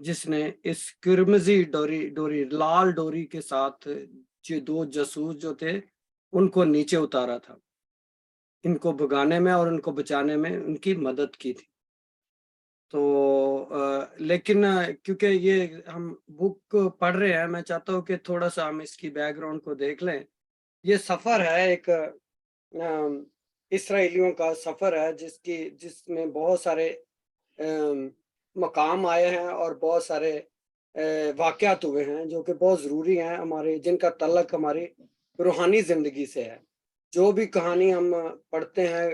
جس نے اس کرمزی ڈوری لال ڈوری کے ساتھ جو 2 جاسوس جو تھے ان کو نیچے اتارا تھا، ان کو بھگانے میں اور ان کو بچانے میں ان کی مدد کی تھی۔ تو لیکن کیونکہ یہ ہم بک پڑھ رہے ہیں، میں چاہتا ہوں کہ تھوڑا سا ہم اس کی بیک گراؤنڈ کو دیکھ لیں۔ یہ سفر ہے ایک اسرائیلیوں کا سفر ہے جس میں بہت سارے مقام آئے ہیں اور بہت سارے واقعات ہوئے ہیں جو کہ بہت ضروری ہیں ہمارے، جن کا تعلق ہماری روحانی زندگی سے ہے۔ جو بھی کہانی ہم پڑھتے ہیں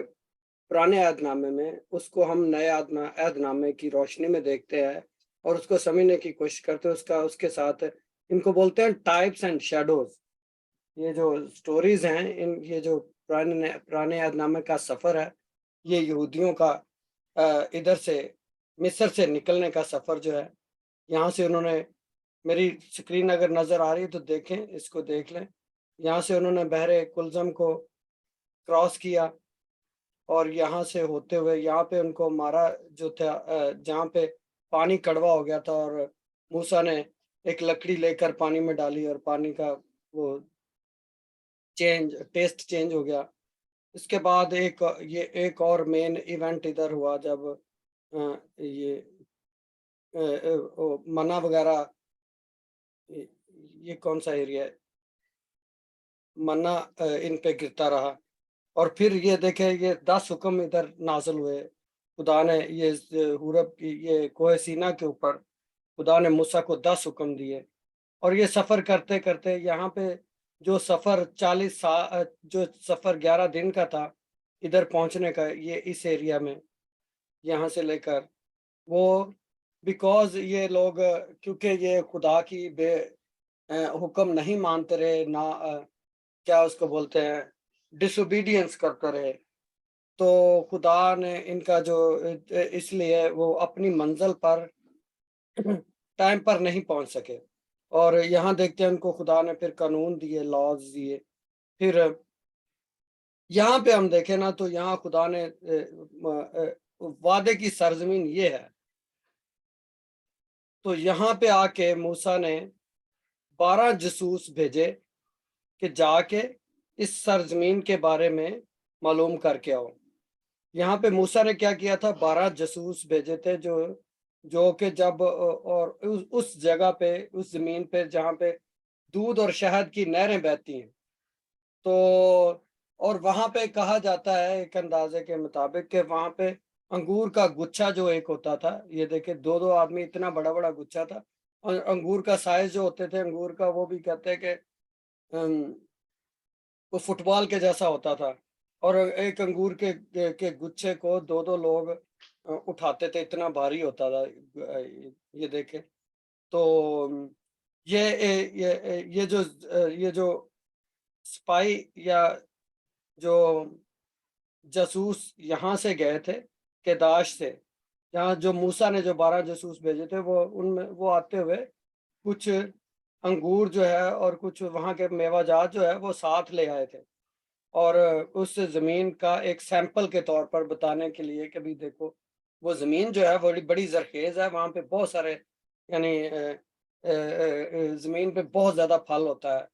پرانے عہد نامے میں، اس کو ہم نئے عہد نامے کی روشنی میں دیکھتے ہیں اور اس کو سمجھنے کی کوشش کرتے ہیں۔ اس کے ساتھ ان کو بولتے ہیں ٹائپس اینڈ شیڈوز۔ یہ جو سٹوریز ہیں، یہ جو پرانے عہد نامے کا سفر ہے، یہ یہودیوں کا ادھر سے مصر سے نکلنے کا سفر جو ہے، یہاں سے انہوں نے، میری سکرین اگر نظر آ رہی ہے تو دیکھیں، اس کو دیکھ لیں، یہاں سے انہوں نے بحر کلزم کو کراس کیا اور یہاں سے ہوتے ہوئے یہاں پہ ان کو مارا جو تھا، جہاں پہ پانی کڑوا ہو گیا تھا اور موسیٰ نے ایک لکڑی لے کر پانی میں ڈالی اور پانی کا وہ ٹیسٹ چینج ہو گیا۔ اس کے بعد یہ ایک اور مین ایونٹ ادھر ہوا جب یہ منا وغیرہ، یہ کون سا ایریا ہے، منا ان پہ گرتا رہا، اور پھر یہ دیکھیں یہ 10 حکم ادھر نازل ہوئے۔ خدا نے یہ کوہ سینا کے اوپر خدا نے موسیٰ کو 10 حکم دیے، اور یہ سفر کرتے کرتے یہاں پہ جو سفر 11 دن کا تھا ادھر پہنچنے کا، یہ اس ایریا میں یہاں سے لے کر وہ، بیکاز یہ لوگ کیونکہ یہ خدا کی بے حکم نہیں مانتے رہے، نہ کیا اس کو بولتے ہیں، ڈس اوبیڈینس کرتے رہے، تو خدا نے ان کا جو اس لیے وہ اپنی منزل پر ٹائم پر نہیں پہنچ سکے۔ اور یہاں دیکھتے ہیں ان کو خدا نے پھر قانون دیے، لاز دیے۔ پھر یہاں پہ ہم دیکھیں نا تو یہاں خدا نے وعدے کی سرزمین یہ ہے، تو یہاں پہ آ کے موسیٰ نے 12 جاسوس بھیجے کہ جا کے اس سرزمین کے بارے میں معلوم کر کے آؤ۔ یہاں پہ موسیٰ نے کیا کیا تھا، 12 جاسوس بھیجے تھے جو کہ جب اور اس جگہ پہ، اس زمین پہ جہاں پہ دودھ اور شہد کی نہریں بہتی ہیں، تو اور وہاں پہ کہا جاتا ہے ایک اندازے کے مطابق کہ وہاں پہ انگور کا گچھا جو ایک ہوتا تھا، یہ دیکھیں 2 آدمی، اتنا بڑا بڑا گچھا تھا، اور انگور کا سائز جو ہوتے تھے انگور کا، وہ بھی کہتے ہیں کہ وہ فٹ بال کے جیسا ہوتا تھا، اور ایک انگور کے گچھے کو 2 لوگ اٹھاتے تھے، اتنا بھاری ہوتا تھا۔ یہ دیکھیں تو یہ جو سپاہی یا جو جاسوس یہاں سے گئے تھے کیداش سے، یہاں جو موسیٰ نے جو 12 جاسوس بھیجے تھے، وہ آتے ہوئے کچھ انگور جو ہے اور کچھ وہاں کے میوہ جات جو ہے وہ ساتھ لے آئے تھے، اور اس زمین کا ایک سیمپل کے طور پر بتانے کے لیے کہ بھی دیکھو وہ زمین جو ہے وہ بڑی زرخیز ہے، وہاں پہ بہت سارے، یعنی زمین پہ بہت زیادہ پھل ہوتا ہے،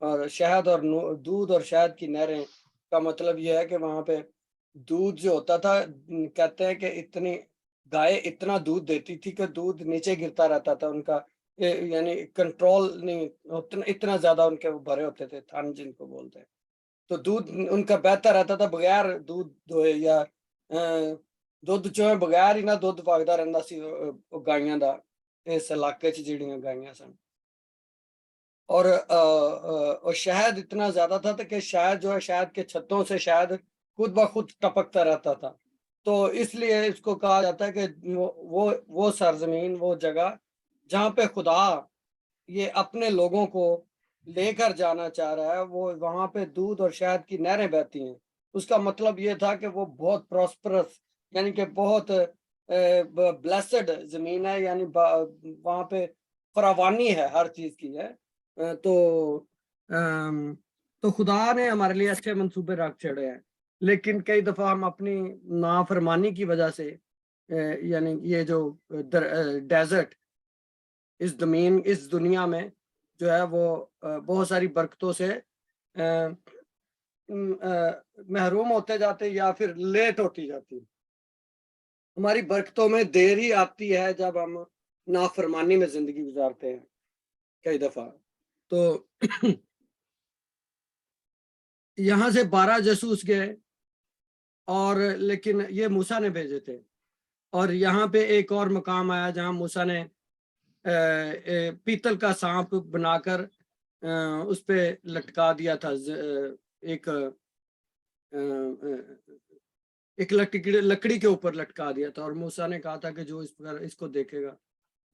اور شہد اور دودھ اور شہد کی نہریں کا مطلب یہ ہے کہ وہاں پہ دودھ جو ہوتا تھا، کہتے ہیں کہ گائے اتنا دودھ دیتی تھی کہ دودھ نیچے گرتا رہتا تھا ان کا، یعنی کنٹرول نہیں، اتنا زیادہ ان کے بھرے ہوتے تھے، تھن جن کو بولتے ہیں، تو دودھ ان کا بہتا رہتا تھا بغیر دودھ دوئے، یا دودھ چوئے بغیر ہی نہ دودھ پاکتا رہتا سی گائیاں دا اس علاقے چ جڑیاں گائیاں سن، اور شہد اتنا زیادہ تھا کہ شہد جو ہے، شہد کے چھتوں سے شہد خود بخود ٹپکتا رہتا تھا، تو اس لیے اس کو کہا جاتا ہے کہ وہ سرزمین، وہ جگہ جہاں پہ خدا یہ اپنے لوگوں کو لے کر جانا چاہ رہا ہے، وہ وہاں پہ دودھ اور شہد کی نہریں بہتی ہیں۔ اس کا مطلب یہ تھا کہ وہ بہت پراسپرس، یعنی کہ بہت بلیسڈ زمین ہے، یعنی وہاں پہ فراوانی ہے، ہر چیز کی ہے۔ تو خدا نے ہمارے لیے اچھے منصوبے رکھ چھڑے ہیں، لیکن کئی دفعہ ہم اپنی نافرمانی کی وجہ سے، یعنی یہ جو ڈیزرٹ اس دنیا میں جو ہے وہ بہت ساری برکتوں سے محروم ہوتے جاتے یا پھر لیٹ ہوتی جاتی. ہماری برکتوں میں دیر ہی آتی ہے جب ہم نافرمانی میں زندگی گزارتے ہیں کئی دفعہ. تو یہاں سے 12 جاسوس گئے اور لیکن یہ موسیٰ نے بھیجے تھے. اور یہاں پہ ایک اور مقام آیا جہاں موسیٰ نے پیتل کا سانپ بنا کر اس پہ لٹکا دیا تھا. ایک لکڑی کے اوپر لٹکا دیا تھا اور موسیٰ نے کہا تھا کہ جو اس کو دیکھے گا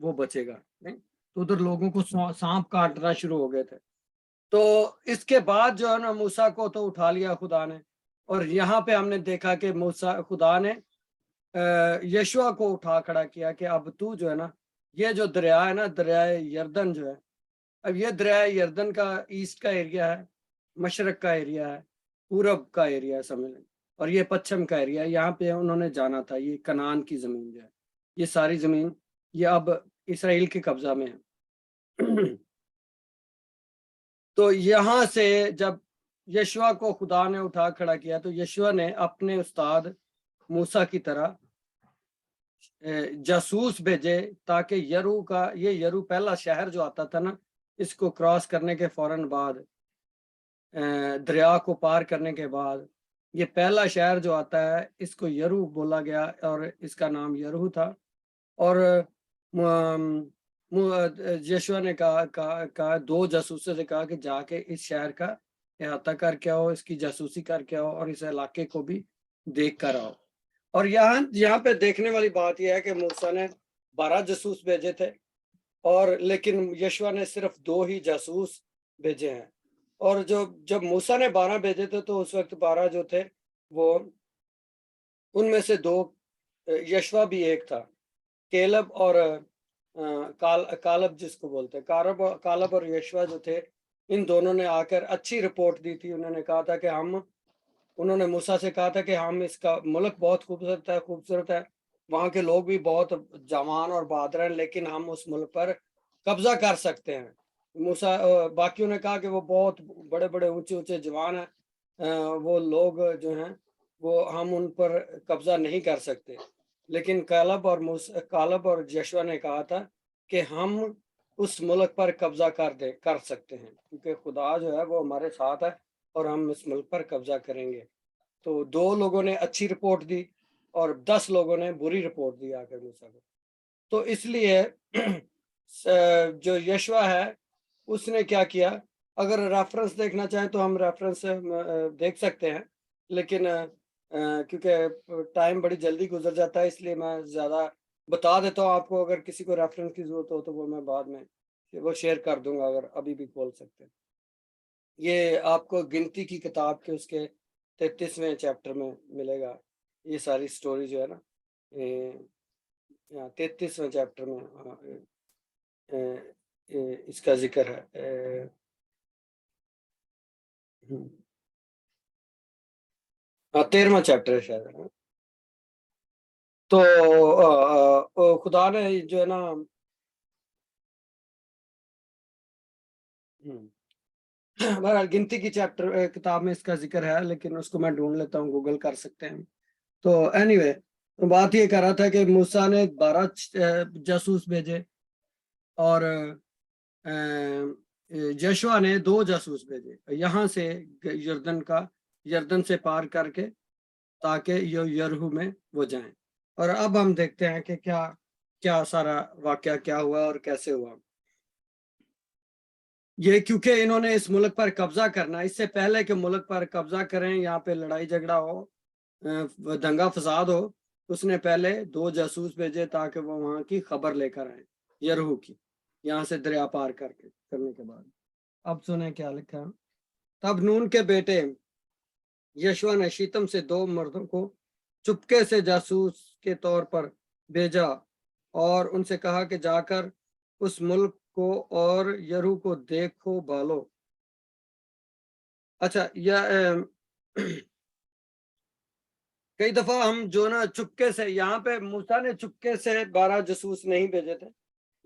وہ بچے گا. نہیں تو ادھر لوگوں کو سانپ کاٹنا شروع ہو گئے تھے. تو اس کے بعد جو ہے نا موسیٰ کو تو اٹھا لیا خدا نے. اور یہاں پہ ہم نے دیکھا کہ خدا نے یشوع کو اٹھا کھڑا کیا کہ اب تو جو ہے نا یہ جو دریا ہے نا دریائے یردن جو ہے, اب یہ دریائے یردن کا ایسٹ کا ایریا ہے, مشرق کا ایریا ہے, پورب کا ایریا ہے سمجھ لیں, اور یہ پچھم کا ایریا ہے. یہاں پہ انہوں نے جانا تھا. یہ کنعان کی زمین جو ہے, یہ ساری زمین یہ اب اسرائیل کے قبضہ میں ہے. تو یہاں سے جب یشوع کو خدا نے اٹھا کھڑا کیا تو یشوع نے اپنے استاد موسیٰ کی طرح جاسوس بھیجے تاکہ یرو پہلا شہر جو آتا تھا نا, اس کو کراس کرنے کے فوراً بعد دریا کو پار کرنے کے بعد یہ پہلا شہر جو آتا ہے اس کو یرو بولا گیا اور اس کا نام یرو تھا. اور یشوع نے کہا 2 جاسوسوں سے کہا کہ جا کے اس شہر کا احاطہ کر کے آؤ, اس کی جاسوسی کر کے آؤ اور اس علاقے کو بھی دیکھ کر آؤ. اور یہاں پہ دیکھنے والی بات یہ ہے کہ موسیٰ نے 12 جاسوس بھیجے تھے اور لیکن یشوع نے صرف 2 ہی جاسوس بھیجے ہیں. اور جب موسیٰ نے 12 بھیجے تھے تو اس وقت 12 جو تھے وہ ان میں سے 2 یشوع بھی ایک تھا, کیلب اور کالب جس کو بولتے ہیں. کالب اور یشوع جو تھے ان دونوں نے آ کر اچھی رپورٹ دی تھی. انہوں نے کہا تھا کہ انہوں نے موسیٰ سے کہا تھا کہ ہم اس کا ملک بہت خوبصورت ہے, وہاں کے لوگ بھی بہت جوان اور بہادر ہیں, لیکن ہم اس ملک پر قبضہ کر سکتے ہیں. باقیوں نے کہا کہ وہ بہت بڑے بڑے اونچے جوان ہیں, وہ لوگ جو ہیں وہ ہم ان پر قبضہ نہیں کر سکتے. لیکن کالب اور یشوع نے کہا تھا کہ ہم اس ملک پر قبضہ کر سکتے ہیں کیونکہ خدا جو ہے وہ ہمارے ساتھ ہے اور ہم اس ملک پر قبضہ کریں گے. تو 2 لوگوں نے اچھی رپورٹ دی اور 10 لوگوں نے بری رپورٹ دی آ کر موسیٰ کو. تو اس لیے جو یشوع ہے اس نے کیا کیا, اگر ریفرنس دیکھنا چاہیں تو ہم ریفرنس دیکھ سکتے ہیں, لیکن کیونکہ ٹائم بڑی جلدی گزر جاتا ہے اس لیے میں زیادہ بتا دیتا ہوں آپ کو. اگر کسی کو ریفرنس کی ضرورت ہو تو وہ میں بعد میں وہ شیئر کر دوں گا اگر ابھی بھی کھول سکتے ہیں. یہ آپ کو گنتی کی کتاب کے اس کے 33ویں چیپٹر میں ملے گا. یہ ساری سٹوری جو ہے نا 33ویں چیپٹر میں اس کا ذکر ہے. 13واں چیپٹر ہے شاید. تو خدا نے جو ہے نا بہرحال گنتی کی چیپٹر کتاب میں اس کا ذکر ہے, لیکن اس کو میں ڈھونڈ لیتا ہوں, گوگل کر سکتے ہیں. تو اینی وے بات یہ کر رہا تھا کہ موسیٰ نے 12 جاسوس بھیجے اور یشوع نے 2 جاسوس بھیجے یہاں سے یردن سے پار کر کے تاکہ یرہو میں وہ جائیں. اور اب ہم دیکھتے ہیں کہ کیا سارا واقعہ کیا ہوا اور کیسے ہوا. یہ کیونکہ انہوں نے اس ملک پر قبضہ کرنا, اس سے پہلے کہ ملک پر قبضہ کریں, یہاں پہ لڑائی جھگڑا ہو, دنگا فساد ہو, اس نے پہلے 2 جاسوس بھیجے تاکہ وہ وہاں کی خبر لے کر آئیں یرہو کی, یہاں سے دریا پار کرنے کے بعد. اب سنیں کیا لکھا. تب نون کے بیٹے یشوع نے شیتم سے 2 مردوں کو چپکے سے جاسوس کے طور پر بھیجا اور ان سے کہا کہ جا کر اس ملک کو اور یرہو کو دیکھو بھالو. اچھا کئی دفعہ ہم جو نا چپکے سے, یہاں پہ موسیٰ نے چپکے سے 12 جاسوس نہیں بھیجے تھے,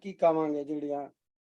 ਕੀ ਕਵਾਂਗੇ, ਜਿਹੜੀਆਂ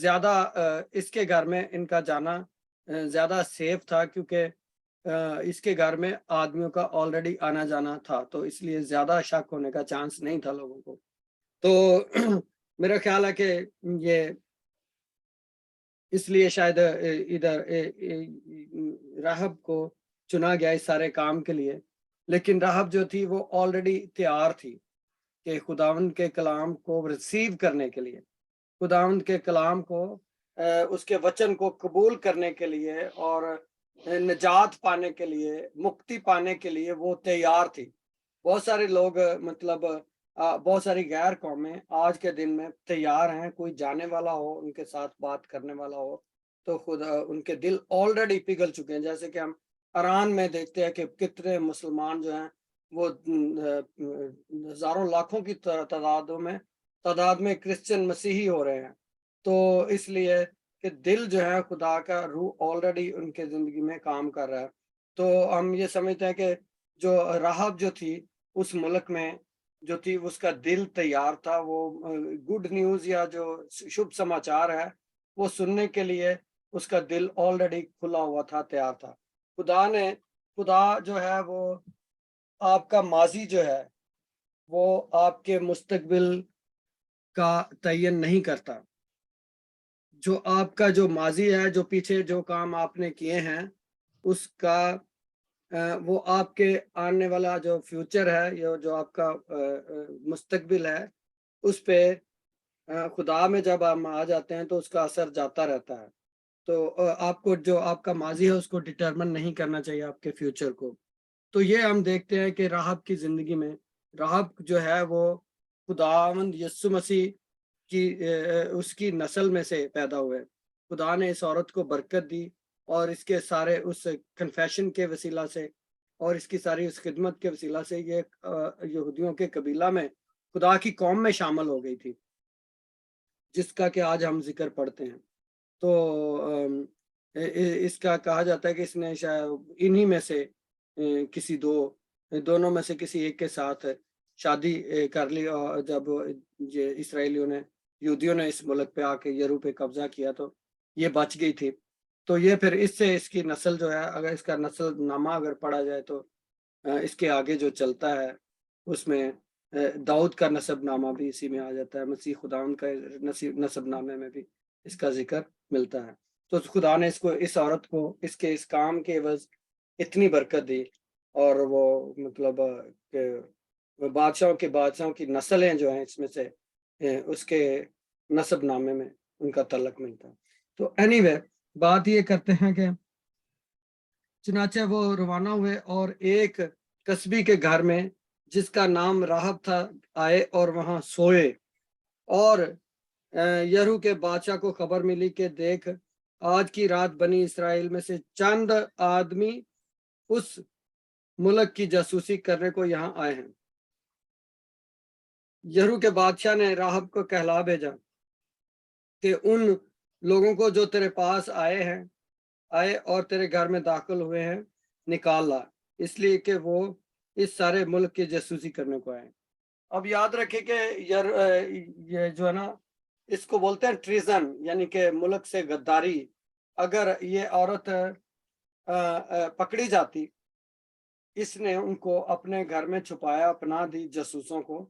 زیادہ اس کے گھر میں ان کا جانا زیادہ سیف تھا، کیونکہ اس کے گھر میں آدمیوں کا آلریڈی آنا جانا تھا، تو اس لیے زیادہ شک ہونے کا چانس نہیں تھا لوگوں کو. تو میرا خیال ہے کہ یہ اس لیے شاید ادھر راہب کو چنا گیا اس سارے کام کے لیے. لیکن راہب جو تھی وہ آلریڈی تیار تھی کہ خداوند کے کلام کو ریسیو کرنے کے لیے، خداوند کے کلام کو اس کے وچن کو قبول کرنے کے لیے اور نجات پانے کے لیے، مکتی پانے کے لیے وہ تیار تھی. بہت سارے لوگ مطلب بہت ساری غیر قومیں آج کے دن میں تیار ہیں، کوئی جانے والا ہو ان کے ساتھ بات کرنے والا ہو تو خدا ان کے دل آلریڈی پگھل چکے ہیں. جیسے کہ ہم ایران میں دیکھتے ہیں کہ کتنے مسلمان جو ہیں وہ ہزاروں لاکھوں کی تعداد میں کرسچن مسیحی ہو رہے ہیں. تو اس لیے کہ دل جو ہے خدا کا روح آلریڈی ان کے زندگی میں کام کر رہا ہے. تو ہم یہ سمجھتے ہیں کہ جو راہب جو تھی اس ملک میں جو تھی اس کا دل تیار تھا، وہ گڈ نیوز یا جو شبھ سماچار ہے وہ سننے کے لیے اس کا دل آلریڈی کھلا ہوا تھا، تیار تھا. خدا جو ہے وہ آپ کا ماضی جو ہے وہ آپ کے مستقبل کا تعین نہیں کرتا. جو آپ کا جو ماضی ہے، جو پیچھے جو کام آپ نے کیے ہیں اس کا وہ آپ کے آنے والا جو فیوچر ہے یا جو آپ کا مستقبل ہے اس پہ خدا میں جب ہم آ جاتے ہیں تو اس کا اثر جاتا رہتا ہے. تو آپ کو جو آپ کا ماضی ہے اس کو ڈٹرمن نہیں کرنا چاہیے آپ کے فیوچر کو. تو یہ ہم دیکھتے ہیں کہ راہب کی زندگی میں راہب جو ہے وہ خداوند یسوع مسیح کی اس کی نسل میں سے پیدا ہوئے. خدا نے اس عورت کو برکت دی اور اس کے سارے اس کنفیشن کے وسیلہ سے اور اس کی ساری اس خدمت کے وسیلہ سے یہ یہودیوں کے قبیلہ میں خدا کی قوم میں شامل ہو گئی تھی، جس کا کہ آج ہم ذکر پڑھتے ہیں. تو اس کا کہا جاتا ہے کہ اس نے شاید انہی میں سے کسی دونوں میں سے کسی ایک کے ساتھ شادی کر لی، اور جب یہ اسرائیلیوں نے یہودیوں نے اس ملک پہ آ کے یرو پہ قبضہ کیا تو یہ بچ گئی تھی. تو یہ پھر اس سے اس کی نسل جو ہے، اگر اس کا نسل نامہ اگر پڑھا جائے تو اس کے آگے جو چلتا ہے اس میں داؤد کا نسب نامہ بھی اسی میں آ جاتا ہے. مسیح خداوند کا نسب نامے میں بھی اس کا ذکر ملتا ہے. تو خدا نے اس کو اس عورت کو اس کے اس کام کے عوض اتنی برکت دی، اور وہ مطلب کہ بادشاہوں کی نسلیں جو ہیں اس میں سے اس کے نسب نامے میں ان کا تعلق ملتا ہے. تو اینی وے بات یہ کرتے ہیں کہ چنانچہ وہ روانہ ہوئے اور ایک قصبی کے گھر میں جس کا نام راہب تھا آئے اور وہاں سوئے. اور یرو کے بادشاہ کو خبر ملی کہ دیکھ آج کی رات بنی اسرائیل میں سے چند آدمی اس ملک کی جاسوسی کرنے کو یہاں آئے ہیں. یرو کے بادشاہ نے راہب کو کہلا بھیجا کہ ان لوگوں کو جو تیرے پاس آئے اور تیرے گھر میں داخل ہوئے ہیں نکال لا، اس لیے کہ وہ اس سارے ملک کی جاسوسی کرنے کو آئے. اب یاد رکھے کہ یہ جو ہے نا اس کو بولتے ہیں ٹریزن، یعنی کہ ملک سے غداری. اگر یہ عورت پکڑی جاتی، اس نے ان کو اپنے گھر میں چھپایا، پناہ دی جاسوسوں کو،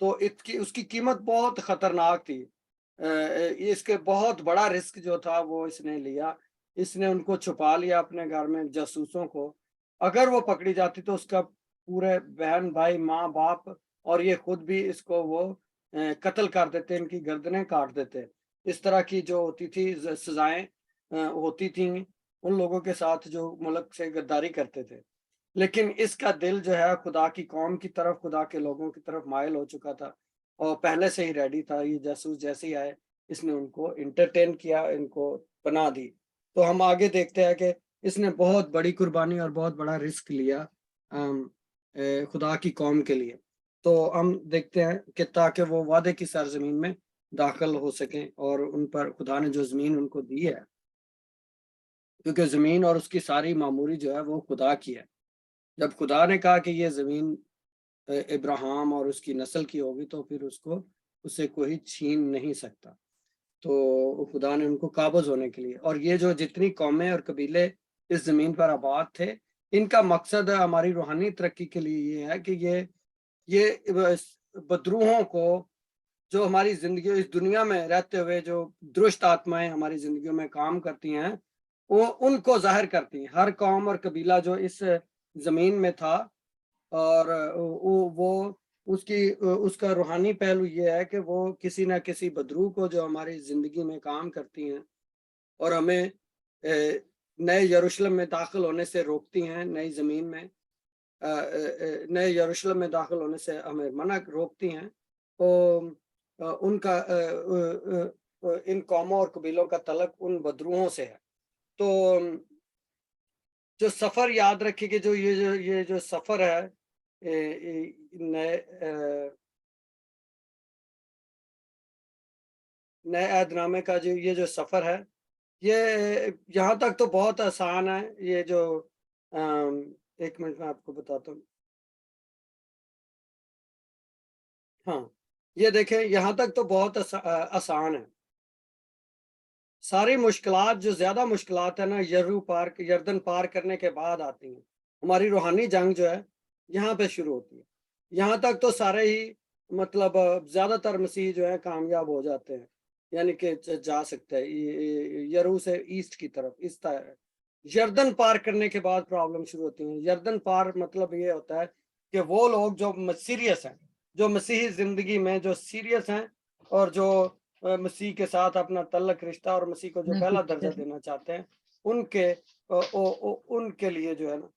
تو اس کی قیمت بہت خطرناک تھی. اس کے بہت بڑا رسک جو تھا وہ اس نے لیا. اس نے ان کو چھپا لیا اپنے گھر میں جاسوسوں کو. اگر وہ پکڑی جاتی تو اس کا پورے بہن بھائی ماں باپ اور یہ خود بھی اس کو وہ قتل کر دیتے، ان کی گردنیں کاٹ دیتے. اس طرح کی جو ہوتی تھی سزائیں ہوتی تھیں ان لوگوں کے ساتھ جو ملک سے غداری کرتے تھے. لیکن اس کا دل جو ہے خدا کی قوم کی طرف، خدا کے لوگوں کی طرف مائل ہو چکا تھا اور پہلے سے ہی ریڈی تھا. یہ جاسوس جیسے ہی آئے اس نے ان کو انٹرٹین کیا، ان کو پناہ دی. تو ہم آگے دیکھتے ہیں کہ اس نے بہت بڑی قربانی اور بہت بڑا رسک لیا خدا کی قوم کے لیے. تو ہم دیکھتے ہیں کہ تاکہ وہ وعدے کی سرزمین میں داخل ہو سکیں، اور ان پر خدا نے جو زمین ان کو دی ہے، کیونکہ زمین اور اس کی ساری معموری جو ہے وہ خدا کی ہے. جب خدا نے کہا کہ یہ زمین ابراہیم اور اس کی نسل کی ہوگی تو پھر اس سے کوئی چھین نہیں سکتا. تو خدا نے ان کو قابض ہونے کے لیے، اور یہ جو جتنی قومیں اور قبیلے اس زمین پر آباد تھے، ان کا مقصد ہماری روحانی ترقی کے لیے یہ ہے کہ یہ بدروحوں کو، جو ہماری زندگی اس دنیا میں رہتے ہوئے جو درست آتمائیں ہماری زندگیوں میں کام کرتی ہیں، وہ ان کو ظاہر کرتی ہیں۔ ہر قوم اور قبیلہ جو اس زمین میں تھا، اور وہ اس کا روحانی پہلو یہ ہے کہ وہ کسی نہ کسی بدروح کو جو ہماری زندگی میں کام کرتی ہیں اور ہمیں نئے یروشلم میں داخل ہونے سے روکتی ہیں، نئی زمین میں نئے یروشلم میں داخل ہونے سے ہمیں منع روکتی ہیں، ان کا ان قوموں اور قبیلوں کا تعلق ان بدروحوں سے ہے۔ تو جو سفر یاد رکھے کہ جو یہ جو سفر ہے نئے عہد نامے کا، جو یہ جو سفر ہے، یہ یہاں تک تو بہت آسان ہے۔ یہ جو ایک منٹ میں آپ کو بتاتا ہوں۔ ہاں، یہ دیکھیں، یہاں تک تو بہت آسان ہے۔ ساری مشکلات، جو زیادہ مشکلات ہیں نا، یردن پار کرنے کے بعد آتی ہیں۔ ہماری روحانی جنگ جو ہے یہاں پہ شروع ہوتی ہے۔ یہاں تک تو سارے ہی مطلب زیادہ تر مسیح جو ہے کامیاب ہو جاتے ہیں، یعنی کہ جا سکتے ہیں یرو سے ایسٹ کی طرف۔ اس طرح یردن پار کرنے کے بعد پرابلم شروع ہوتی ہیں۔ یردن پار مطلب یہ ہوتا ہے کہ وہ لوگ جو سیریس ہیں، جو مسیحی زندگی میں جو سیریس ہیں، اور جو مسیح کے ساتھ اپنا تعلق، رشتہ اور مسیح کو جو پہلا درجہ دینا چاہتے ہیں، ان کے لیے جو ہے نا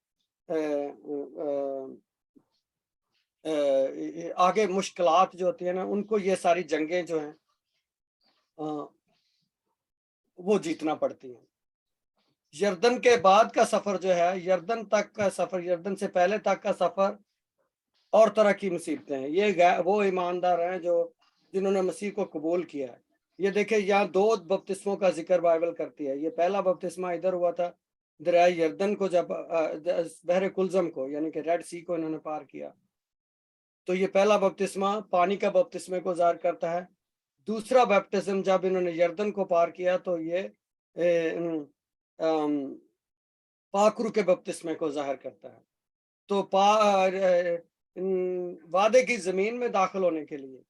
آگے مشکلات جو ہوتی ہیں نا، ان کو یہ ساری جنگیں جو ہیں وہ جیتنا پڑتی ہیں۔ یردن کے بعد کا سفر جو ہے، یردن تک کا سفر، یردن سے پہلے تک کا سفر اور طرح کی مصیبتیں ہیں۔ یہ وہ ایماندار ہیں جنہوں نے مسیح کو قبول کیا ہے۔ یہ دیکھیں، یہاں 2 بپتسموں کا ذکر بائبل کرتی ہے۔ یہ پہلا بپتسمہ ادھر ہوا تھا دریائے یردن کو، جب بحر کلزم کو، یعنی کہ ریڈ سی کو انہوں نے پار کیا، تو یہ پہلا بپتسمہ پانی کا بپتسمے کو ظاہر کرتا ہے۔ دوسرا بیپٹزم جب انہوں نے یردن کو پار کیا تو یہ پاکرو کے بپتسمے کو ظاہر کرتا ہے۔ تو وعدے کی زمین میں داخل ہونے کے لیے،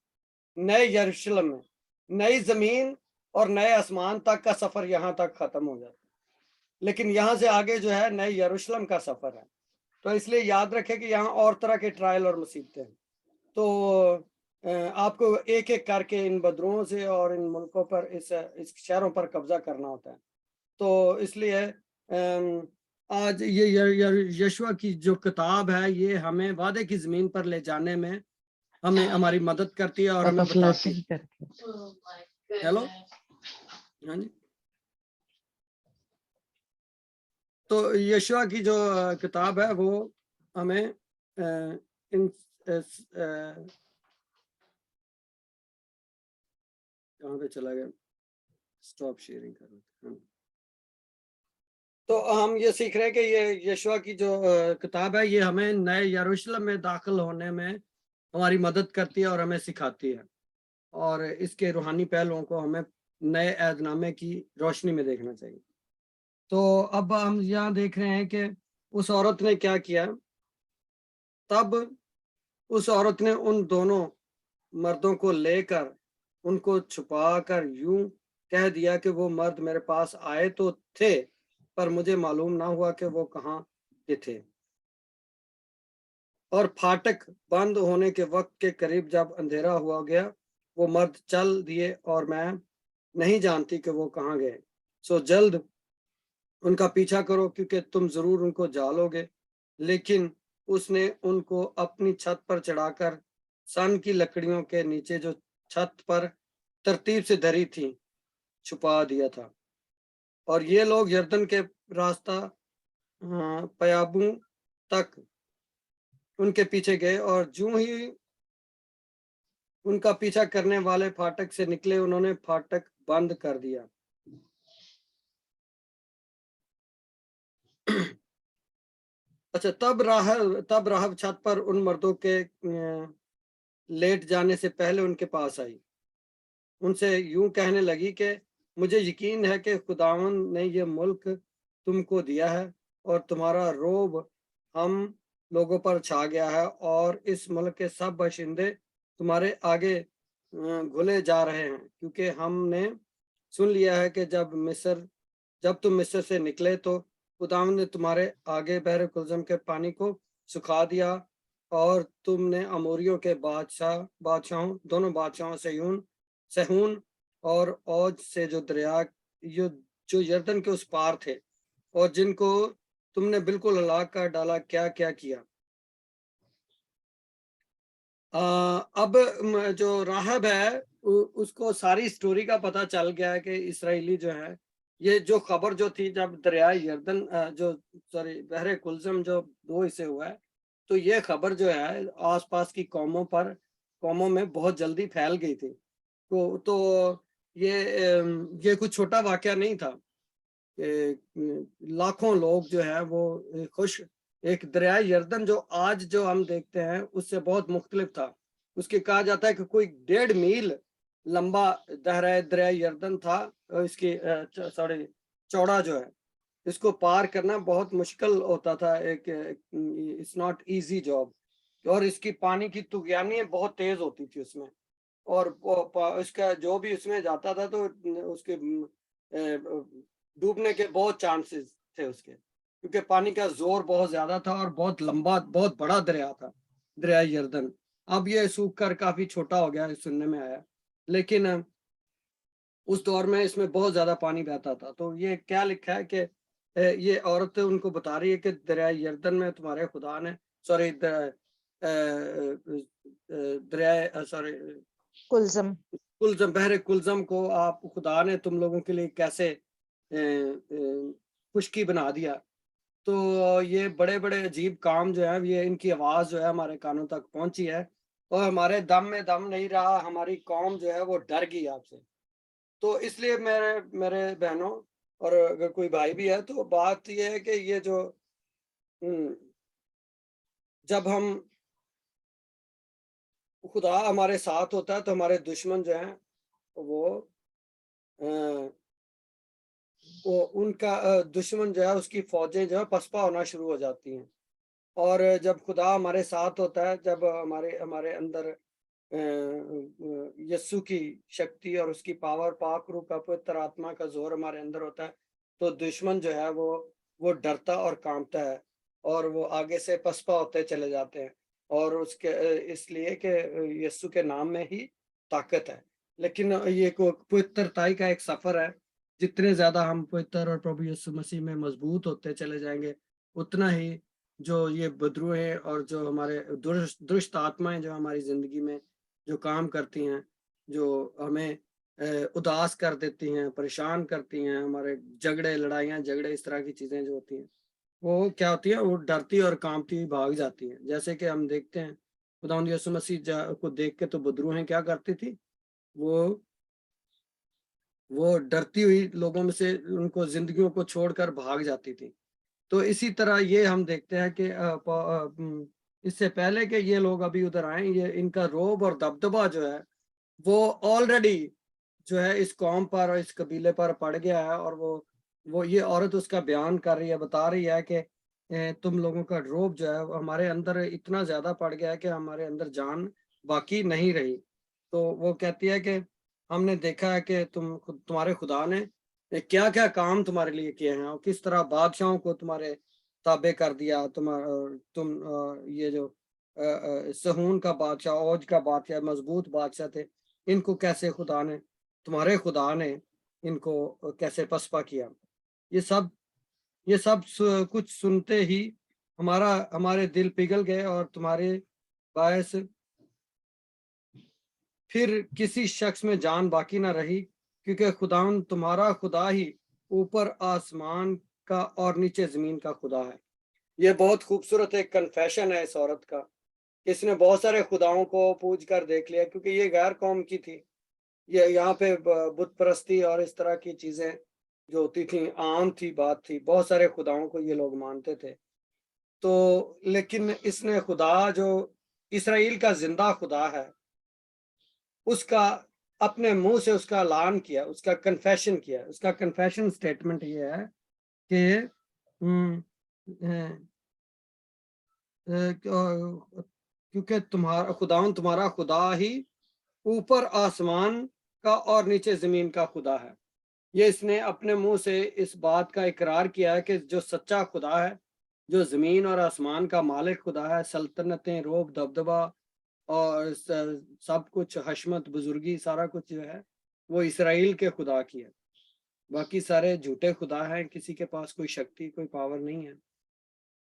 نئے یروشلم میں، نئی زمین اور نئے آسمان تک کا سفر یہاں تک ختم ہو جاتا ہے، لیکن یہاں سے آگے جو ہے نئے یروشلم کا سفر ہے۔ تو اس لیے یاد رکھے کہ یہاں اور طرح کے ٹرائل اور مصیبتیں ہیں۔ تو آپ کو ایک ایک کر کے ان بدروہوں سے اور ان ملکوں پر، اس شہروں پر قبضہ کرنا ہوتا ہے۔ تو اس لیے آج یہ یشوع کی جو کتاب ہے، یہ ہمیں وعدے کی زمین پر لے جانے میں ہماری مدد کرتی ہے اور ہمیں بتاتی ہے۔ ہیلو، ہاں جی۔ تو یشوع کی جو کتاب ہے وہ ہمیں کہاں پہ چلا گیا؟ اسٹاپ شیئرنگ کر رہے تھے۔ تو ہم یہ سیکھ رہے ہیں کہ یہ یشوع کی جو کتاب ہے، یہ ہمیں نئے یروشلم میں داخل ہونے میں ہماری مدد کرتی ہے اور ہمیں سکھاتی ہے، اور اس کے روحانی پہلوؤں کو ہمیں نئے عہد نامے کی روشنی میں دیکھنا چاہیے۔ تو اب ہم یہاں دیکھ رہے ہیں کہ اس عورت نے کیا کیا۔ تب اس عورت نے ان دونوں مردوں کو لے کر ان کو چھپا کر یوں کہہ دیا کہ وہ مرد میرے پاس آئے تو تھے، پر مجھے معلوم نہ ہوا کہ وہ کہاں کے تھے۔ اور پھاٹک بند ہونے کے وقت کے قریب جب اندھیرا ہوا گیا، وہ مرد چل دیے اور میں نہیں جانتی کہ وہ کہاں گئے۔ سو جلد ان کا پیچھا کرو، کیونکہ تم ضرور ان کو جالو گے۔ لیکن اس نے ان کو اپنی چھت پر چڑھا کر سن کی لکڑیوں کے نیچے جو چھت پر ترتیب سے دھری تھی چھپا دیا تھا۔ اور یہ لوگ یردن کے راستہ پیابوں تک ان کے پیچھے گئے، اور جو ہی ان کا پیچھا کرنے والے پھاٹک سے نکلے، انہوں نے پھاٹک بند کر دیا۔ اچھا، تب راہب چھت پر ان مردوں کے لیٹ جانے سے پہلے ان کے پاس آئی ان سے یوں کہنے لگی کہ مجھے یقین ہے کہ خداوند نے یہ ملک تم کو دیا ہے اور تمہارا روب ہم لوگوں پر چھا گیا ہے اور اس ملک کے سب باشندے تمہارے آگے گھلے جا رہے ہیں، کیونکہ ہم نے سن لیا ہے کہ جب تم مصر سے نکلے تو خداوند نے تمہارے آگے بحر کلزم کے پانی کو سکھا دیا اور تم نے اموریوں کے بادشاہوں دونوں بادشاہوں سہون اور اوج سے جو دریا جو یردن کے اس پار تھے اور جن کو تم نے بالکل ہلاک کر ڈالا کیا کیا۔ اب جو راہب ہے اس کو ساری سٹوری کا پتہ چل گیا ہے کہ اسرائیلی جو ہے یہ جو خبر جو تھی جب دریائے یردن بحر کلزم جو دو حصے ہوا ہے تو یہ خبر جو ہے آس پاس کی قوموں میں بہت جلدی پھیل گئی تھی۔ تو یہ کچھ چھوٹا واقعہ نہیں تھا کہ لاکھوں لوگ جو ہے وہ ایک دریائے یردن جو آج جو ہم دیکھتے ہیں اس سے بہت مختلف تھا۔ اس کے کہا جاتا ہے کہ کوئی 1.5 میل لمبا دریائے یردن تھا، اس کی چوڑا جو ہے اس کو پار کرنا بہت مشکل ہوتا تھا، اٹس ناٹ ایزی جاب، اور اس کی پانی کی طغیانیں بہت تیز ہوتی تھی اس میں، اور اس کا جو بھی اس میں جاتا تھا تو اس کے ڈوبنے کے بہت چانسز تھے اس کے، کیونکہ پانی کا زور بہت زیادہ تھا اور بہت لمبا بہت بڑا دریا تھا دریائے یردن۔ اب یہ سوکھ کر کافی چھوٹا ہو گیا سننے میں آیا، لیکن اس دور میں اس میں بہت زیادہ پانی بہتا تھا۔ تو یہ کیا لکھا ہے کہ یہ عورت ان کو بتا رہی ہے کہ دریائے یردن میں تمہارے خدا نے کلزم بحر کلزم کو آپ خدا نے تم لوگوں کے لیے کیسے خشکی بنا دیا۔ تو یہ بڑے بڑے عجیب کام جو ہے یہ ان کی آواز جو ہے ہمارے کانوں تک پہنچی ہے اور ہمارے دم میں دم نہیں رہا، ہماری قوم جو ہے وہ ڈر گئی آپ سے۔ تو اس لیے میرے بہنوں اور اگر کوئی بھائی بھی ہے تو بات یہ ہے کہ یہ جو جب ہم خدا ہمارے ساتھ ہوتا ہے تو ہمارے دشمن جو ہیں وہ ان کا دشمن جو ہے اس کی فوجیں جو ہے پسپا ہونا شروع ہو جاتی ہیں، اور جب خدا ہمارے ساتھ ہوتا ہے، جب ہمارے اندر یسو کی شکتی اور اس کی پاور، پاک روح کا پوتر آتما کا زور ہمارے اندر ہوتا ہے تو دشمن جو ہے وہ ڈرتا اور کانپتا ہے اور وہ آگے سے پسپا ہوتے چلے جاتے ہیں، اور اس لیے کہ یسو کے نام میں ہی طاقت ہے۔ لیکن یہ پوترتائی کا ایک سفر ہے، جتنے زیادہ ہم پوتر اور پربھو یسوع مسیح میں مضبوط ہوتے چلے جائیں گے اتنا ہی جو یہ بدروہیں اور جو ہمارے درشت آتمائیں جو ہماری زندگی میں جو کام کرتی ہیں، جو ہمیں اداس کر دیتی ہیں، پریشان کرتی ہیں، ہمارے لڑائیاں جھگڑے اس طرح کی چیزیں جو ہوتی ہیں وہ کیا ہوتی ہیں، وہ ڈرتی اور کانپتی بھاگ جاتی ہیں۔ جیسے کہ ہم دیکھتے ہیں خداوند یسوع مسیح کو دیکھ کے تو بدروہیں کیا کرتی تھی، وہ ڈرتی ہوئی لوگوں میں سے ان کو زندگیوں کو چھوڑ کر بھاگ جاتی تھی۔ تو اسی طرح یہ ہم دیکھتے ہیں کہ اس سے پہلے کہ یہ لوگ ابھی ادھر آئیں، یہ ان کا روب اور دبدبہ جو ہے وہ آلریڈی جو ہے اس قوم پر اور اس قبیلے پر پڑ گیا ہے، اور وہ یہ عورت اس کا بیان کر رہی ہے، بتا رہی ہے کہ تم لوگوں کا روب جو ہے ہمارے اندر اتنا زیادہ پڑ گیا ہے کہ ہمارے اندر جان باقی نہیں رہی۔ تو وہ کہتی ہے کہ ہم نے دیکھا ہے کہ تمہارے خدا نے کیا کیا کام تمہارے لیے کیے ہیں اور کس طرح بادشاہوں کو تمہارے تابع کر دیا، تم یہ جو سہون کا بادشاہ، اوج کا بادشاہ، مضبوط بادشاہ تھے، ان کو کیسے تمہارے خدا نے ان کو کیسے پسپا کیا۔ یہ سب کچھ سنتے ہی ہمارے دل پگھل گئے اور تمہارے باعث پھر کسی شخص میں جان باقی نہ رہی، کیونکہ خداوند تمہارا خدا ہی اوپر آسمان کا اور نیچے زمین کا خدا ہے۔ یہ بہت خوبصورت ایک کنفیشن ہے اس عورت کا، اس نے بہت سارے خداؤں کو پوج کر دیکھ لیا، کیونکہ یہ غیر قوم کی تھی، یہ یہاں پہ بت پرستی اور اس طرح کی چیزیں جو ہوتی تھیں عام تھی، بات تھی، بہت سارے خداؤں کو یہ لوگ مانتے تھے۔ تو لیکن اس نے خدا جو اسرائیل کا زندہ خدا ہے اس کا اپنے منہ سے اس کا اعلان کیا، اس کا کنفیشن کیا. اس کا کنفیشن سٹیٹمنٹ یہ ہے کہ کیونکہ تمہارا خدا ہی اوپر آسمان کا اور نیچے زمین کا خدا ہے. یہ اس نے اپنے منہ سے اس بات کا اقرار کیا ہے کہ جو سچا خدا ہے، جو زمین اور آسمان کا مالک خدا ہے، سلطنتیں، روب، دبدبہ اور سب کچھ، حشمت، بزرگی، سارا کچھ جو ہے وہ اسرائیل کے خدا کی ہے. باقی سارے جھوٹے خدا ہیں، کسی کے پاس کوئی شکتی، کوئی پاور نہیں ہے،